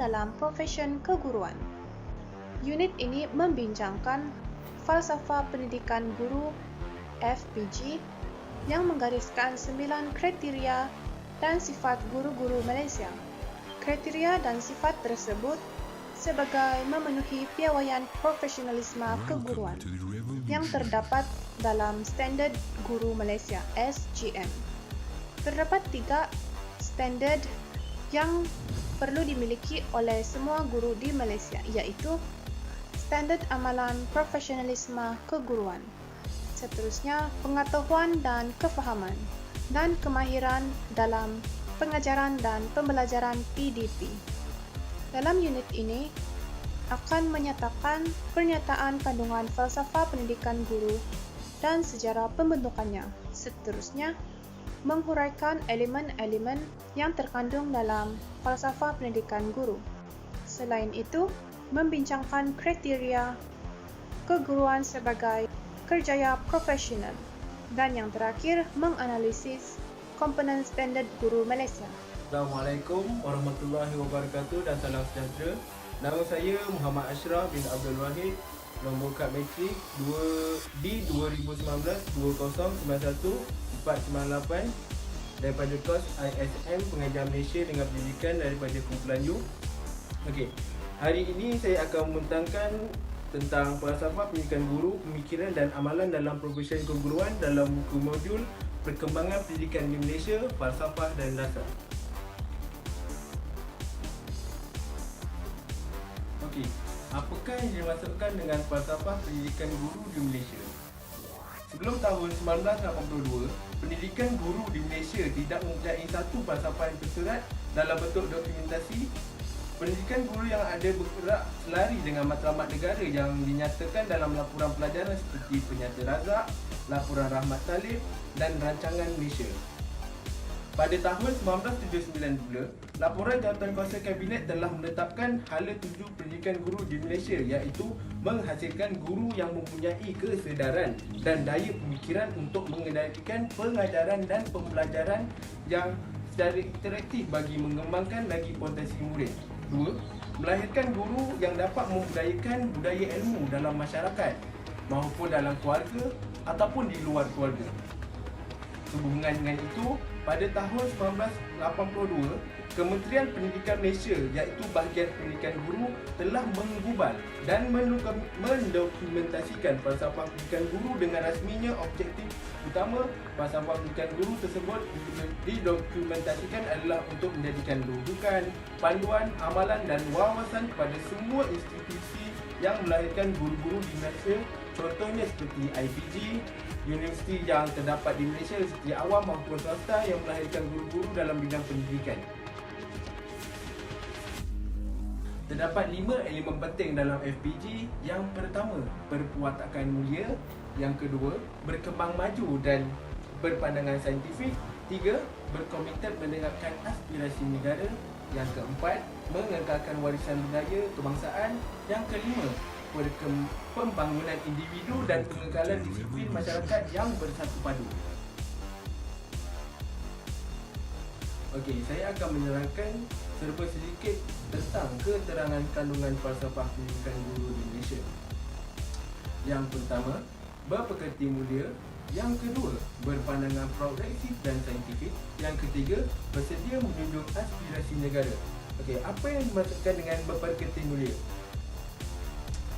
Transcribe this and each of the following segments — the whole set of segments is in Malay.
dalam profesion keguruan. Unit ini membincangkan falsafah pendidikan guru FPG yang menggariskan 9 kriteria dan sifat guru-guru Malaysia. Kriteria dan sifat tersebut sebagai memenuhi piawaian profesionalisme keguruan yang terdapat dalam Standard Guru Malaysia (SGM). Terdapat 3 standard yang perlu dimiliki oleh semua guru di Malaysia, iaitu Standard Amalan Profesionalisme Keguruan, seterusnya pengetahuan dan kefahaman, dan kemahiran dalam pengajaran dan pembelajaran PDP. Dalam unit ini akan menyatakan pernyataan kandungan falsafah pendidikan guru dan sejarah pembentukannya. Seterusnya, menghuraikan elemen-elemen yang terkandung dalam falsafah pendidikan guru. Selain itu, membincangkan kriteria keguruan sebagai kerjaya profesional. Dan yang terakhir, menganalisis komponen standard guru Malaysia. Assalamualaikum warahmatullahi wabarakatuh dan salam sejahtera. Nama saya Muhammad Ashraf bin Abdul Wahid, nombor kad matrik D2019-2091498 daripada kos ISM Pengajar Malaysia dengan pendidikan daripada kumpulan U. Okey, hari ini saya akan membentangkan tentang falsafah pendidikan guru, pemikiran dan amalan dalam profesi keguruan dalam buku modul Perkembangan Pendidikan di Malaysia, Falsafah dan Dasar. Okey, apakah yang dimaksudkan dengan falsafah pendidikan guru di Malaysia? Sebelum tahun 1982, pendidikan guru di Malaysia tidak mempunyai satu falsafah yang tersurat dalam bentuk dokumentasi. Pendidikan guru yang ada bergerak selari dengan matlamat negara yang dinyatakan dalam laporan pelajaran seperti Penyata Razak, Laporan Rahmat Talib dan Rancangan Malaysia. Pada tahun 1979 pula, Laporan Jawatankuasa Kabinet telah menetapkan hala tuju pendidikan guru di Malaysia, iaitu menghasilkan guru yang mempunyai kesedaran dan daya pemikiran untuk mengendalikan pengajaran dan pembelajaran yang secara interaktif bagi mengembangkan lagi potensi murid. 2. Melahirkan guru yang dapat membudayakan budaya ilmu dalam masyarakat maupun dalam keluarga ataupun di luar keluarga. Sehubungan dengan itu, pada tahun 1982, Kementerian Pendidikan Malaysia iaitu bahagian pendidikan guru telah menggubal dan mendokumentasikan falsafah pendidikan guru dengan rasminya objektif utama falsafah pendidikan guru tersebut didokumentasikan adalah untuk menjadikan rujukan, panduan, amalan dan wawasan kepada semua institusi yang melahirkan guru-guru di Malaysia, contohnya seperti IPG, universiti yang terdapat di Malaysia seperti awam maupun swasta yang melahirkan guru-guru dalam bidang pendidikan. Terdapat 5 elemen penting dalam FPG. Yang pertama, berperwatakan mulia. Yang kedua, berkembang maju dan berpandangan saintifik. 3. Berkomited mendengarkan aspirasi negara. Yang keempat, mengekalkan warisan budaya kebangsaan. Yang kelima, pembangunan individu dan pengekalan disiplin masyarakat yang bersatu padu. Okey, saya akan menerangkan serba sedikit tentang keterangan kandungan falsafah pendidikan guru di Malaysia. Yang pertama, berpekerti mulia. Yang kedua, berpandangan progresif dan saintifik. Yang ketiga, bersedia menjunjung aspirasi negara. Okey, apa yang dimaksudkan dengan berpekerti mulia?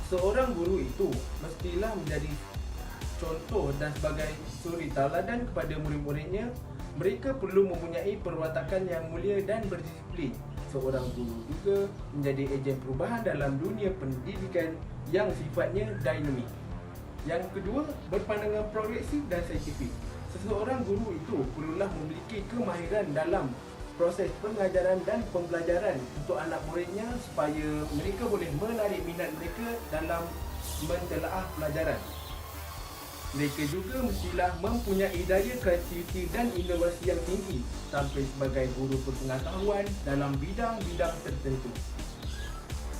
Seorang guru itu mestilah menjadi contoh dan sebagai suri tauladan kepada murid-muridnya. Mereka perlu mempunyai perwatakan yang mulia dan berdisiplin. Seorang guru juga menjadi ejen perubahan dalam dunia pendidikan yang sifatnya dinamik. Yang kedua, berpandangan progresif dan saintifik. Seseorang guru itu perlulah memiliki kemahiran dalam proses pengajaran dan pembelajaran untuk anak muridnya supaya mereka boleh menarik minat mereka dalam mentelaah pelajaran. Mereka juga mestilah mempunyai daya kreativiti dan inovasi yang tinggi tampil sebagai guru berpengetahuan dalam bidang-bidang tertentu.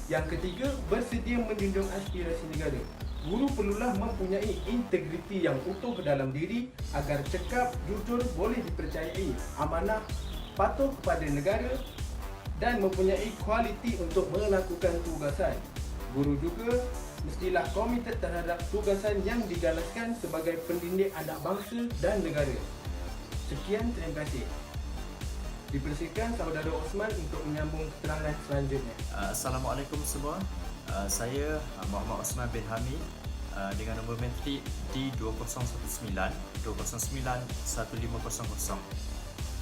Yang ketiga, bersedia menjunjung aspirasi negara. Guru perlulah mempunyai integriti yang utuh dalam diri agar cekap, jujur, boleh dipercayai, amanah, patuh kepada negara dan mempunyai kualiti untuk melakukan tugasan. Guru juga mestilah komited terhadap tugasan yang digalaskan sebagai pendidik anak bangsa dan negara. Sekian, terima kasih. Dipersilakan saudara Osman untuk menyambung keterangan selanjutnya. Assalamualaikum semua. Saya Muhammad Osman bin Hamid dengan nombor metrik D2019 2091500.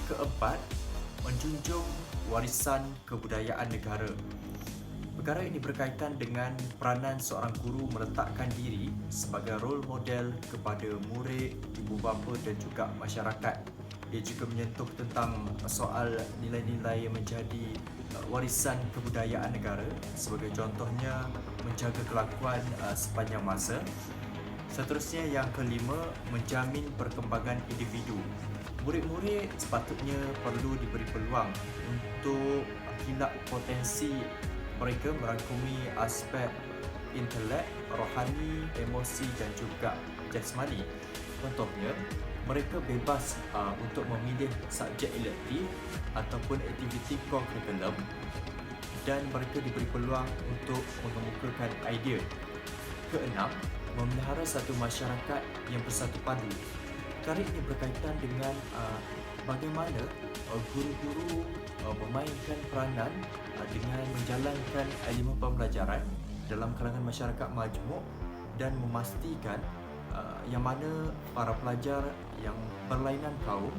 Keempat, menjunjung warisan kebudayaan negara. Perkara ini berkaitan dengan peranan seorang guru meletakkan diri sebagai role model kepada murid, ibu bapa dan juga masyarakat. Ia juga menyentuh tentang soal nilai-nilai yang menjadi warisan kebudayaan negara, sebagai contohnya menjaga kelakuan sepanjang masa. Seterusnya, yang kelima, menjamin perkembangan individu. Murid-murid sepatutnya perlu diberi peluang untuk hilap potensi mereka merangkumi aspek intelek, rohani, emosi dan juga jasmani. Contohnya, mereka bebas untuk memilih subjek elektif ataupun aktiviti core curriculum dan mereka diberi peluang untuk mengemukakan idea. Keenam, memelihara satu masyarakat yang bersatu padu. Perkara ini berkaitan dengan bagaimana guru-guru memainkan peranan dengan menjalankan elemen pembelajaran dalam kalangan masyarakat majmuk dan memastikan yang mana para pelajar yang berlainan kaum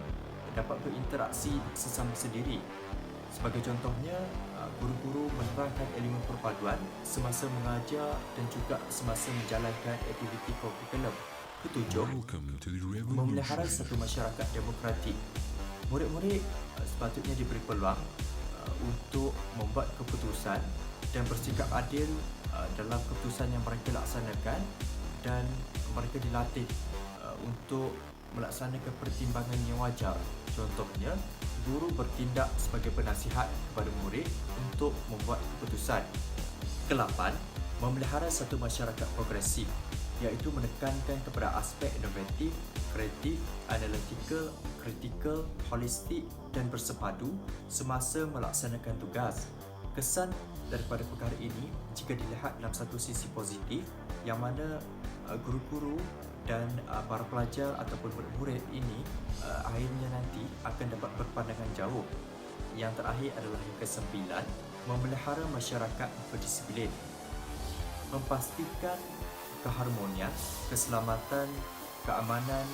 dapat berinteraksi sesama sendiri. Sebagai contohnya, guru-guru menerangkan elemen perpaduan semasa mengajar dan juga semasa menjalankan aktiviti kurikulum. Ketujuh, memelihara satu masyarakat demokratik. Murid-murid sepatutnya diberi peluang untuk membuat keputusan dan bersikap adil dalam keputusan yang mereka laksanakan, dan mereka dilatih untuk melaksanakan pertimbangan yang wajar. Contohnya, guru bertindak sebagai penasihat kepada murid untuk membuat keputusan. Kelapan, memelihara satu masyarakat progresif, iaitu menekankan kepada aspek inovatif, kreatif, analytical, kritikal, holistik dan bersepadu semasa melaksanakan tugas. Kesan daripada perkara ini jika dilihat dalam satu sisi positif, yang mana guru-guru dan para pelajar ataupun murid ini akhirnya nanti akan dapat berpandangan jauh. Yang terakhir adalah yang ke-9, memelihara masyarakat berdisiplin. Memastikan keharmonian, keselamatan, keamanan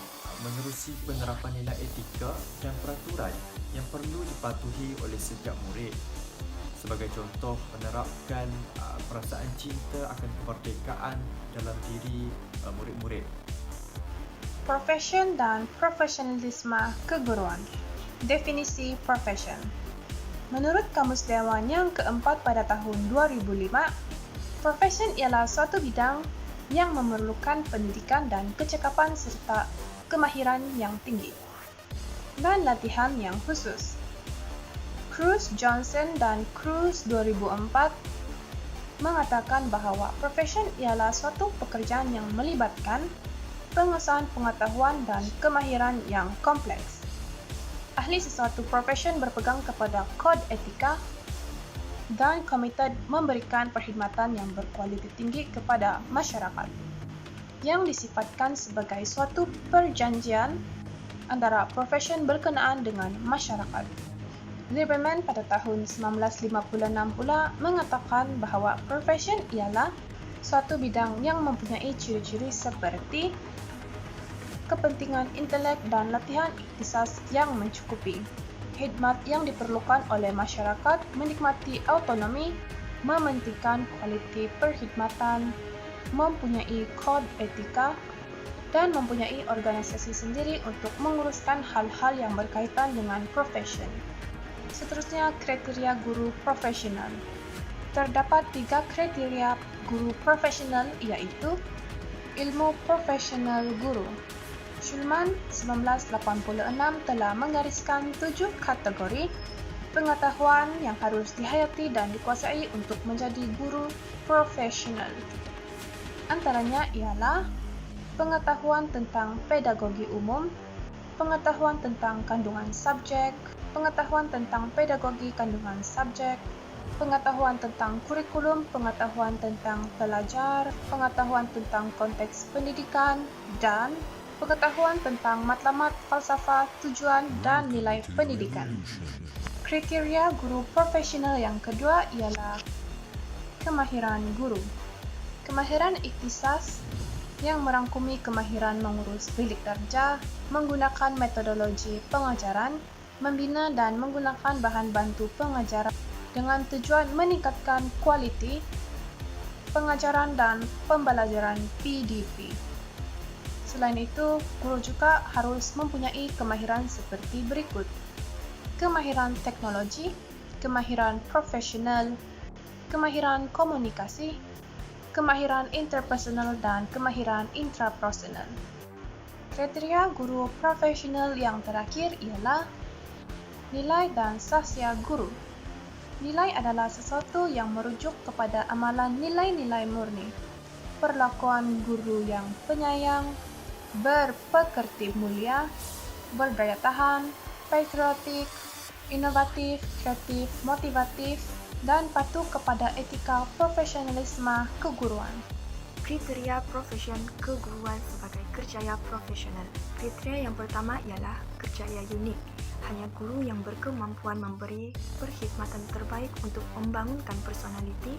menerusi penerapan nilai etika dan peraturan yang perlu dipatuhi oleh setiap murid. Sebagai contoh, menerapkan perasaan cinta akan kemerdekaan dalam diri murid-murid. Profesion dan profesionalisme keguruan. Definisi profesion. Menurut Kamus Dewan yang keempat pada tahun 2005, profesion ialah suatu bidang yang memerlukan pendidikan dan kecekapan serta kemahiran yang tinggi dan latihan yang khusus. Cruz, Johnson dan Cruz 2004 mengatakan bahawa profesion ialah suatu pekerjaan yang melibatkan pengesahan pengetahuan dan kemahiran yang kompleks. Ahli sesuatu profesion berpegang kepada kod etika dan komited memberikan perkhidmatan yang berkualiti tinggi kepada masyarakat, yang disifatkan sebagai suatu perjanjian antara profesion berkenaan dengan masyarakat. Lieberman pada tahun 1956 pula mengatakan bahawa profesion ialah suatu bidang yang mempunyai ciri-ciri seperti kepentingan intelek dan latihan ikhtisas yang mencukupi, khidmat yang diperlukan oleh masyarakat, menikmati autonomi, mementingkan kualiti perkhidmatan, mempunyai kod etika, dan mempunyai organisasi sendiri untuk menguruskan hal-hal yang berkaitan dengan profesion. Seterusnya, kriteria guru profesional. Terdapat 3 kriteria guru profesional, iaitu ilmu profesional guru. Schulman 1986 telah menggariskan 7 kategori pengetahuan yang harus dihayati dan dikuasai untuk menjadi guru profesional. Antaranya ialah pengetahuan tentang pedagogi umum, pengetahuan tentang kandungan subjek, pengetahuan tentang pedagogi kandungan subjek, pengetahuan tentang kurikulum, pengetahuan tentang pelajar, pengetahuan tentang konteks pendidikan, dan pengetahuan tentang matlamat, falsafah, tujuan, dan nilai pendidikan. Kriteria guru profesional yang kedua ialah kemahiran guru. Kemahiran ikhtisas yang merangkumi kemahiran mengurus bilik darjah, menggunakan metodologi pengajaran, membina dan menggunakan bahan bantu pengajaran dengan tujuan meningkatkan kualiti pengajaran dan pembelajaran PDP. Selain itu, guru juga harus mempunyai kemahiran seperti berikut: kemahiran teknologi, kemahiran profesional, kemahiran komunikasi, kemahiran interpersonal, dan kemahiran intrapersonal. Kriteria guru profesional yang terakhir ialah nilai dan sahsia guru. Nilai adalah sesuatu yang merujuk kepada amalan nilai-nilai murni. Perlakuan guru yang penyayang, berpekerti mulia, berdaya tahan, patriotik, inovatif, kreatif, motivatif, dan patuh kepada etika profesionalisme keguruan. Kriteria profesion keguruan sebagai kerjaya profesional. Kriteria yang pertama ialah kerjaya unik. Hanya guru yang berkemampuan memberi perkhidmatan terbaik untuk membangunkan personaliti,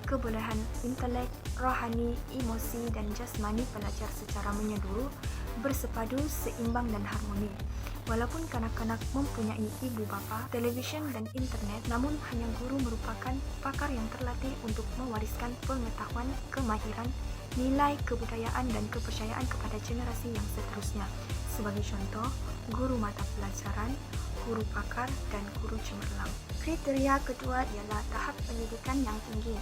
kebolehan intelek, rohani, emosi, dan jasmani pelajar secara menyeluruh, bersepadu, seimbang, dan harmoni. Walaupun kanak-kanak mempunyai ibu bapa, televisyen, dan internet, namun hanya guru merupakan pakar yang terlatih untuk mewariskan pengetahuan, kemahiran, nilai, kebudayaan, dan kepercayaan kepada generasi yang seterusnya. Sebagai contoh, guru mata pelajaran, guru pakar, dan guru cemerlang. Kriteria kedua ialah tahap pendidikan yang tinggi.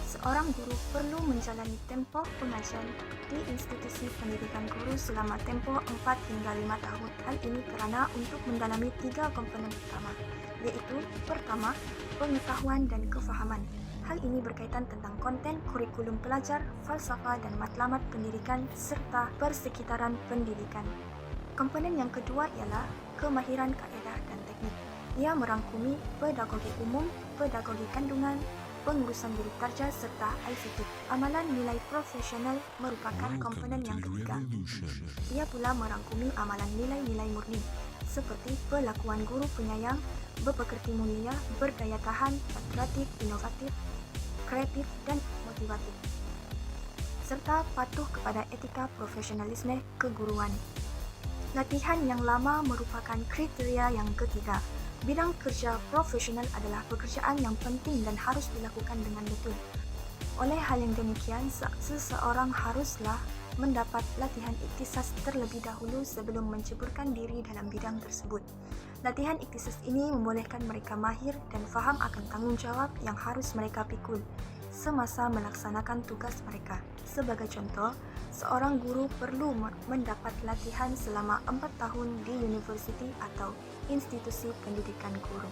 Seorang guru perlu menjalani tempoh pengajian di institusi pendidikan guru selama tempoh 4 hingga 5 tahun. Hal ini kerana untuk mendalami 3 komponen utama, iaitu pertama, pengetahuan dan kefahaman. Hal ini berkaitan tentang konten kurikulum pelajar, falsafah dan matlamat pendidikan serta persekitaran pendidikan. Komponen yang kedua ialah kemahiran kaedah dan teknik. Ia merangkumi pedagogi umum, pedagogi kandungan, pengurusan bilik darjah serta ICT. Amalan nilai profesional merupakan komponen yang ketiga. Ia pula merangkumi amalan nilai-nilai murni seperti perlakuan guru penyayang, berpekerti mulia, berdaya tahan, patriotik, inovatif, kreatif, dan motivatif, serta patuh kepada etika profesionalisme keguruan. Latihan yang lama merupakan kriteria yang ketiga. Bidang kerja profesional adalah pekerjaan yang penting dan harus dilakukan dengan betul. Oleh hal yang demikian, seseorang haruslah mendapat latihan ikhtisas terlebih dahulu sebelum menceburkan diri dalam bidang tersebut. Latihan ikhtisas ini membolehkan mereka mahir dan faham akan tanggungjawab yang harus mereka pikul semasa melaksanakan tugas mereka. Sebagai contoh, seorang guru perlu mendapat latihan selama 4 tahun di universiti atau institusi pendidikan guru.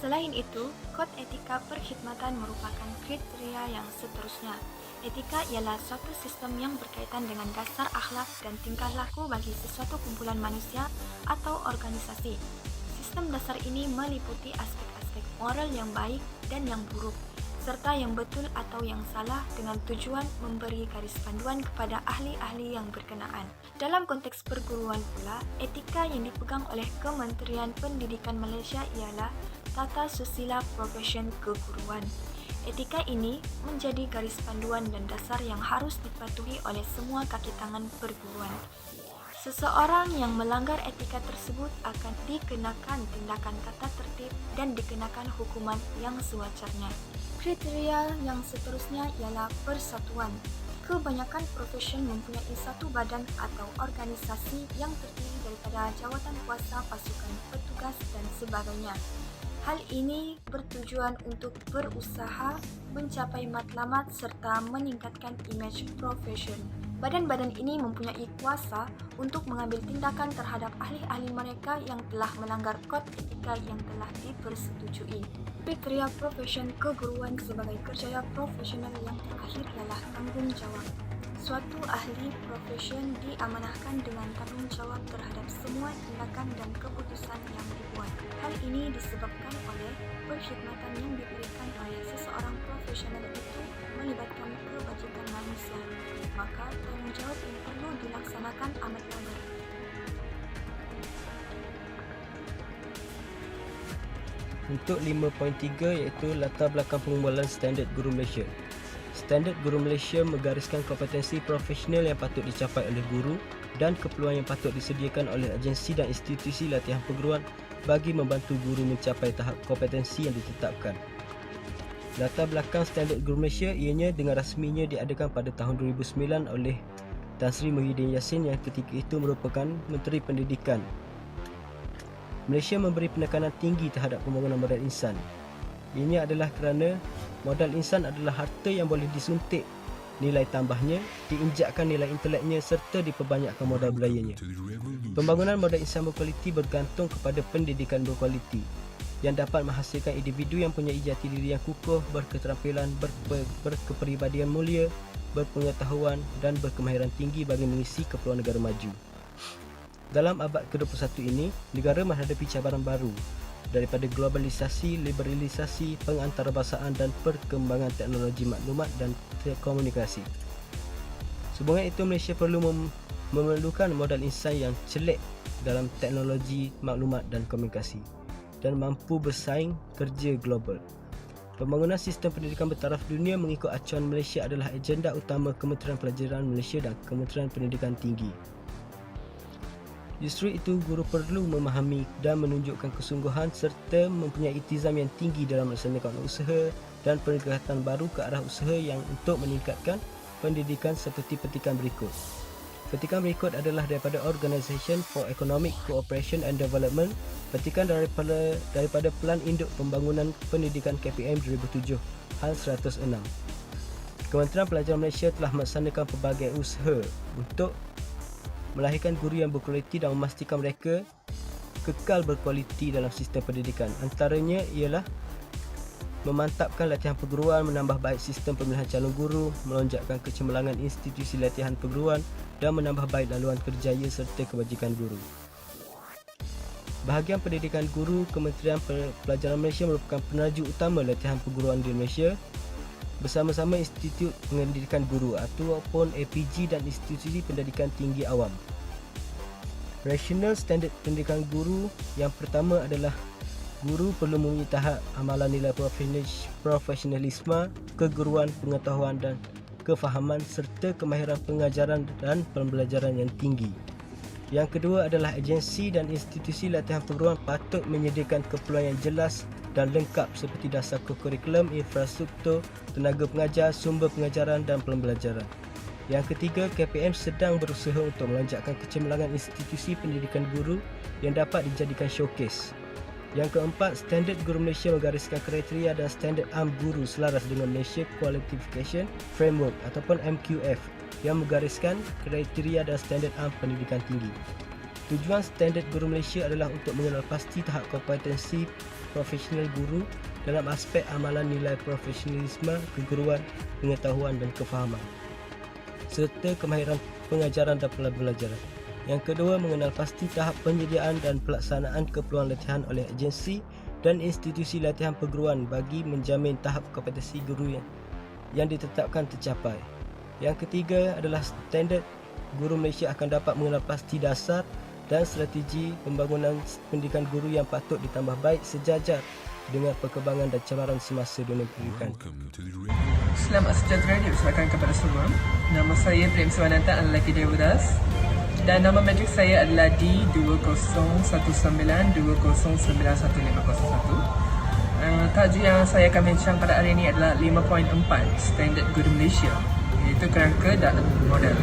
Selain itu, kod etika perkhidmatan merupakan kriteria yang seterusnya. Etika ialah suatu sistem yang berkaitan dengan dasar akhlak dan tingkah laku bagi sesuatu kumpulan manusia atau organisasi. Sistem dasar ini meliputi aspek-aspek moral yang baik dan yang buruk, serta yang betul atau yang salah dengan tujuan memberi garis panduan kepada ahli-ahli yang berkenaan. Dalam konteks perguruan pula, etika yang dipegang oleh Kementerian Pendidikan Malaysia ialah Tata Susila Profesion Keguruan. Etika ini menjadi garis panduan dan dasar yang harus dipatuhi oleh semua kaki tangan perguruan. Seseorang yang melanggar etika tersebut akan dikenakan tindakan tata tertib dan dikenakan hukuman yang sewajarnya. Kriteria yang seterusnya ialah persatuan. Kebanyakan profesion mempunyai satu badan atau organisasi yang terdiri daripada jawatan kuasa, pasukan, petugas dan sebagainya. Hal ini bertujuan untuk berusaha mencapai matlamat serta meningkatkan imej profesion. Badan-badan ini mempunyai kuasa untuk mengambil tindakan terhadap ahli-ahli mereka yang telah melanggar kod etika yang telah dipersetujui. Kriteria profesion keguruan sebagai kerjaya profesional yang terakhir ialah tanggungjawab. Suatu ahli profesion diamanahkan dengan tanggungjawab terhadap semua tindakan dan keputusan yang dibuat. Hal ini disebabkan oleh perkhidmatan yang diberikan oleh seseorang profesional itu melibatkan kebajikan manusia. Maka tanggungjawab ini perlu dilaksanakan amatlah baik. Untuk 5.3 iaitu latar belakang pengumpulan standard guru Malaysia. Standard Guru Malaysia menggariskan kompetensi profesional yang patut dicapai oleh guru dan keperluan yang patut disediakan oleh agensi dan institusi latihan perguruan bagi membantu guru mencapai tahap kompetensi yang ditetapkan. Latar belakang Standard Guru Malaysia ianya dengan rasminya diadakan pada tahun 2009 oleh Tan Sri Muhyiddin Yassin yang ketika itu merupakan Menteri Pendidikan. Malaysia memberi penekanan tinggi terhadap pembangunan modal insan. Ianya adalah kerana modal insan adalah harta yang boleh disuntik nilai tambahnya, diinjakkan nilai inteleknya serta diperbanyakkan modal budayanya. Pembangunan modal insan berkualiti bergantung kepada pendidikan berkualiti yang dapat menghasilkan individu yang punya jati diri yang kukuh, berketerampilan, berkepribadian mulia, berpengetahuan dan berkemahiran tinggi bagi mengisi keperluan negara maju. Dalam abad ke-21 ini, negara menghadapi cabaran baru daripada globalisasi, liberalisasi, pengantarabahasaan dan perkembangan teknologi maklumat dan komunikasi. Sehubungan itu, Malaysia perlu memerlukan modal insan yang celik dalam teknologi maklumat dan komunikasi dan mampu bersaing kerja global. Pembangunan sistem pendidikan bertaraf dunia mengikut acuan Malaysia adalah agenda utama Kementerian Pelajaran Malaysia dan Kementerian Pendidikan Tinggi. Justru itu, guru perlu memahami dan menunjukkan kesungguhan serta mempunyai iltizam yang tinggi dalam melaksanakan usaha dan pendekatan baru ke arah usaha yang untuk meningkatkan pendidikan seperti petikan berikut. Petikan berikut adalah daripada Organisation for Economic Cooperation and Development, petikan daripada Pelan Induk Pembangunan Pendidikan KPM 2007, hal 106. Kementerian Pelajaran Malaysia telah melaksanakan pelbagai usaha untuk melahirkan guru yang berkualiti dan memastikan mereka kekal berkualiti dalam sistem pendidikan. Antaranya ialah memantapkan latihan perguruan, menambah baik sistem pemilihan calon guru, melonjakkan kecemerlangan institusi latihan perguruan dan menambah baik laluan kerjaya serta kebajikan guru. Bahagian pendidikan guru, Kementerian Pelajaran Malaysia merupakan peneraju utama latihan perguruan di Malaysia bersama-sama Institut Pendidikan Guru ataupun APG dan Institusi Pendidikan Tinggi Awam. Rasional standard pendidikan guru yang pertama adalah guru perlu mempunyai tahap amalan nilai profesionalisme, keguruan, pengetahuan dan kefahaman serta kemahiran pengajaran dan pembelajaran yang tinggi. Yang kedua adalah agensi dan institusi latihan perguruan patut menyediakan keperluan yang jelas dan lengkap seperti dasar kurikulum, infrastruktur, tenaga pengajar, sumber pengajaran dan pembelajaran. Yang ketiga, KPM sedang berusaha untuk melonjakkan kecemerlangan institusi pendidikan guru yang dapat dijadikan showcase. Yang keempat, Standard Guru Malaysia menggariskan kriteria dan standard am guru selaras dengan Malaysia Qualification Framework ataupun MQF yang menggariskan kriteria dan standard am pendidikan tinggi. Tujuan Standard Guru Malaysia adalah untuk mengenal pasti tahap kompetensi profesional guru dalam aspek amalan nilai profesionalisme, keguruan, pengetahuan dan kefahaman serta kemahiran pengajaran dan pembelajaran. Yang kedua, mengenal pasti tahap penyediaan dan pelaksanaan keperluan latihan oleh agensi dan institusi latihan perguruan bagi menjamin tahap kompetensi guru yang ditetapkan tercapai. Yang ketiga adalah Standard Guru Malaysia akan dapat mengenal pasti dasar dan strategi pembangunan pendidikan guru yang patut ditambah baik sejajar dengan perkembangan dan cabaran semasa dunia pendidikan. Selamat sejahtera diucapkan kepada semua. Nama saya Prem Siwananta Lelaki Dewadas dan nama matrik saya adalah D2019209151. Tajuk yang saya akan bincang pada hari ini adalah 5.4 Standard Guru Malaysia, iaitu kerangka dan model.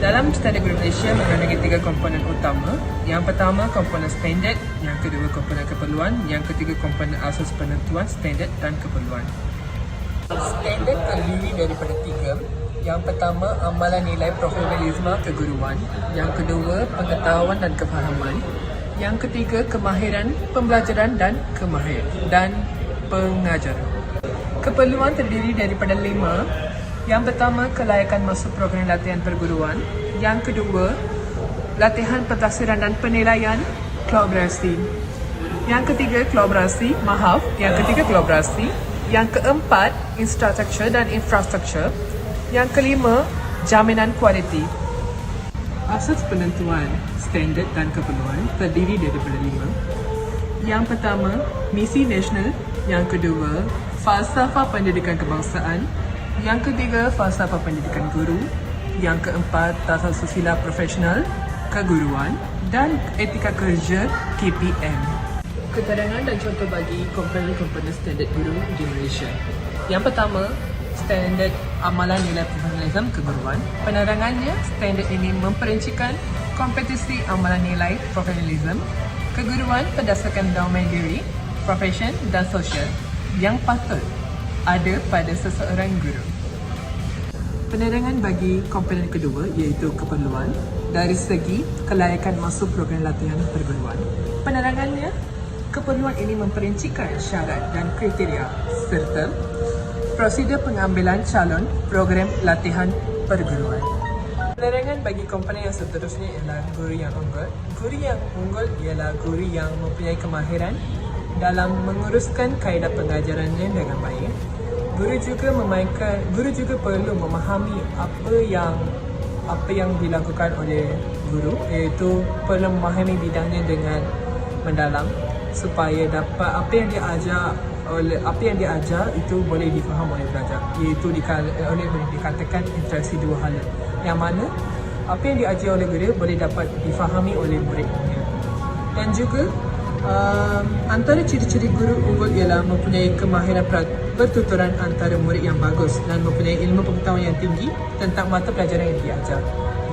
Dalam Standard Guru Malaysia mengandungi 3 komponen utama. Yang pertama, komponen standard. Yang kedua, komponen keperluan. Yang ketiga, komponen asas penentuan standard dan keperluan. Standard terdiri daripada 3. Yang pertama, amalan nilai profesionalisme keguruan. Yang kedua, pengetahuan dan kefahaman. Yang ketiga, kemahiran pembelajaran dan pengajaran. Keperluan terdiri daripada 5. Yang pertama, kelayakan masuk program latihan perguruan. Yang kedua, latihan pentafsiran dan penilaian kolaborasi. Yang ketiga, kolaborasi. Yang keempat, infrastruktur dan infrastruktur. Yang kelima, jaminan kualiti. Asas penentuan standard dan keperluan terdiri daripada 5. Yang pertama, misi nasional. Yang kedua, falsafah pendidikan kebangsaan. Yang ketiga, falsafah pendidikan guru. Yang keempat, tata susila profesional keguruan dan etika kerja KPM. Keterangan dan contoh bagi komponen-komponen standard guru di Malaysia. Yang pertama, standard amalan nilai profesionalisme keguruan. Penerangannya, standard ini memperincikan kompetisi amalan nilai profesionalisme keguruan berdasarkan domain diri, profesion dan sosial yang patut ada pada seseorang guru. Penerangan bagi komponen kedua iaitu keperluan dari segi kelayakan masuk program latihan perguruan. Penerangannya, keperluan ini memperincikan syarat dan kriteria serta prosedur pengambilan calon program latihan perguruan. Penerangan bagi komponen yang seterusnya ialah guru yang unggul. Guru yang unggul ialah guru yang mempunyai kemahiran dalam menguruskan kaedah pengajarannya dengan baik. Guru juga perlu memahami apa yang dilakukan oleh guru, iaitu perlu memahami bidangnya dengan mendalam supaya dapat apa yang diajar itu boleh difaham oleh pelajar, iaitu dikatakan interaksi dua hala, yang mana apa yang diajar oleh guru boleh dapat difahami oleh murid-murid. Dan juga antara ciri-ciri guru unggul ialah mempunyai kemahiran pertuturan antara murid yang bagus dan mempunyai ilmu pengetahuan yang tinggi tentang mata pelajaran yang diajar,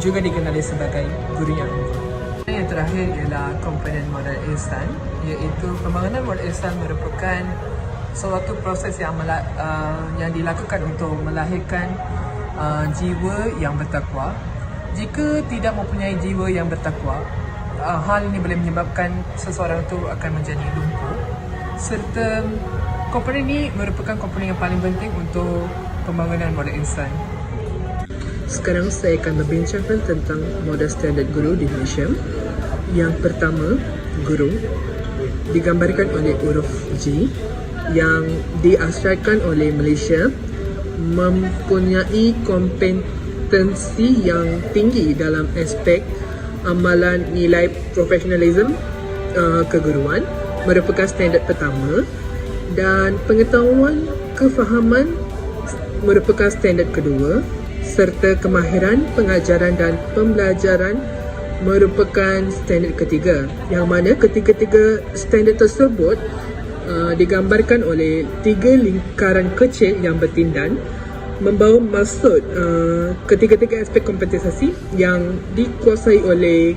juga dikenali sebagai guru yang unggul. Yang terakhir ialah komponen modal ihsan, iaitu pembangunan modal ihsan merupakan suatu proses yang dilakukan untuk melahirkan jiwa yang bertakwa. Jika tidak mempunyai jiwa yang bertakwa, hal ini boleh menyebabkan seseorang itu akan menjadi lumpuh. Serta komponen ini merupakan komponen yang paling penting untuk pembangunan modal ihsan. Sekarang saya akan membincangkan tentang modal standard guru di Malaysia. Yang pertama, guru digambarkan oleh huruf G yang diasaskan oleh Malaysia mempunyai kompetensi yang tinggi dalam aspek amalan nilai profesionalisme keguruan merupakan standard pertama, dan pengetahuan kefahaman merupakan standard kedua, serta kemahiran pengajaran dan pembelajaran merupakan standard ketiga, yang mana ketiga-tiga standard tersebut digambarkan oleh 3 lingkaran kecil yang bertindan membawa maksud ketiga-tiga aspek kompetensi yang dikuasai oleh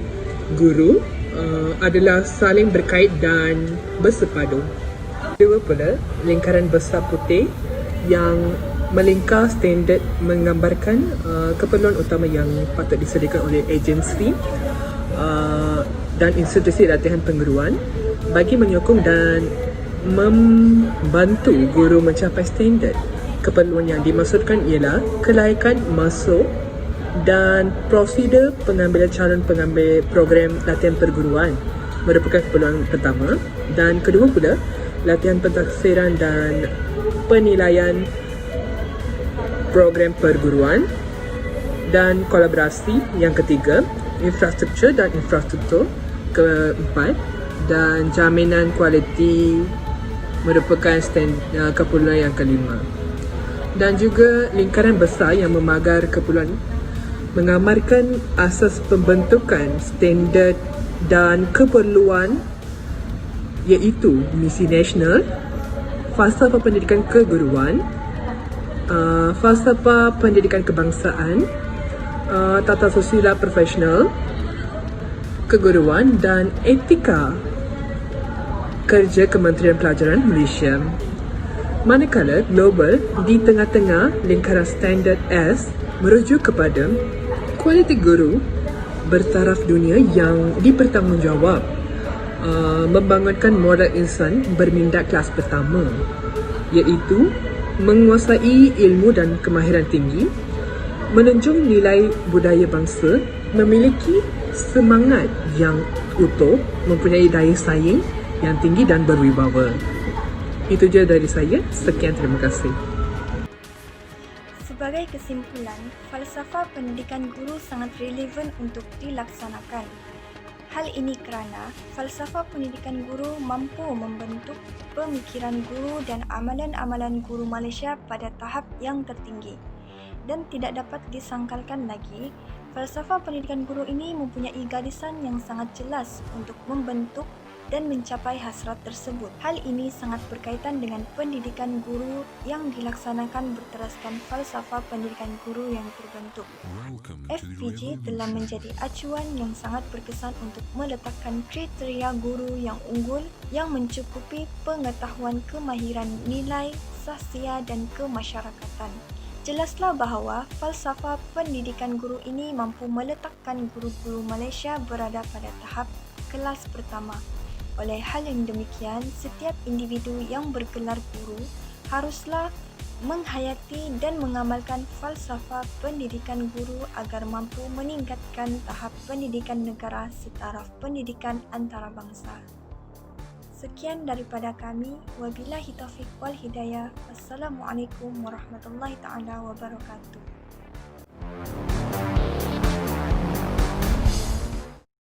guru adalah saling berkait dan bersepadu. Kedua pula, lingkaran besar putih yang melingkar standard menggambarkan keperluan utama yang patut disediakan oleh agensi dan institusi latihan perguruan bagi menyokong dan membantu guru mencapai standard. Keperluan yang dimaksudkan ialah kelayakan masuk dan prosedur pengambilan calon pengambil program latihan perguruan merupakan keperluan pertama, dan kedua pula latihan pentafsiran dan penilaian program perguruan, dan kolaborasi yang ketiga, infrastruktur dan infrastruktur keempat, dan jaminan kualiti merupakan keperluan yang kelima. Dan juga lingkaran besar yang memagar keperluan menggambarkan asas pembentukan standard dan keperluan, iaitu misi nasional, falsafah pendidikan keguruan, falsafah pendidikan kebangsaan, tata susila profesional keguruan, dan etika kerja Kementerian Pelajaran Malaysia. Manakala global di tengah-tengah lingkaran standard S merujuk kepada kualiti guru bertaraf dunia yang dipertanggungjawab, membangunkan modal ihsan berminda kelas pertama, iaitu menguasai ilmu dan kemahiran tinggi, menunjung nilai budaya bangsa, memiliki semangat yang utuh, mempunyai daya saing yang tinggi dan berwibawa. Itu je dari saya. Sekian, terima kasih. Sebagai kesimpulan, falsafah pendidikan guru sangat relevan untuk dilaksanakan. Hal ini kerana falsafah pendidikan guru mampu membentuk pemikiran guru dan amalan-amalan guru Malaysia pada tahap yang tertinggi. Dan tidak dapat disangkalkan lagi, falsafah pendidikan guru ini mempunyai garisan yang sangat jelas untuk membentuk dan mencapai hasrat tersebut. Hal ini sangat berkaitan dengan pendidikan guru yang dilaksanakan berteraskan falsafah pendidikan guru yang terbentuk. FPG telah menjadi acuan yang sangat berkesan untuk meletakkan kriteria guru yang unggul yang mencukupi pengetahuan, kemahiran, nilai, sahsia dan kemasyarakatan. Jelaslah bahawa falsafah pendidikan guru ini mampu meletakkan guru-guru Malaysia berada pada tahap kelas pertama. Oleh hal yang demikian, setiap individu yang bergelar guru haruslah menghayati dan mengamalkan falsafah pendidikan guru agar mampu meningkatkan tahap pendidikan negara setaraf pendidikan antarabangsa. Sekian daripada kami. Wabillahi taufiq wal hidayah. Wassalamualaikum warahmatullahi taala wabarakatuh.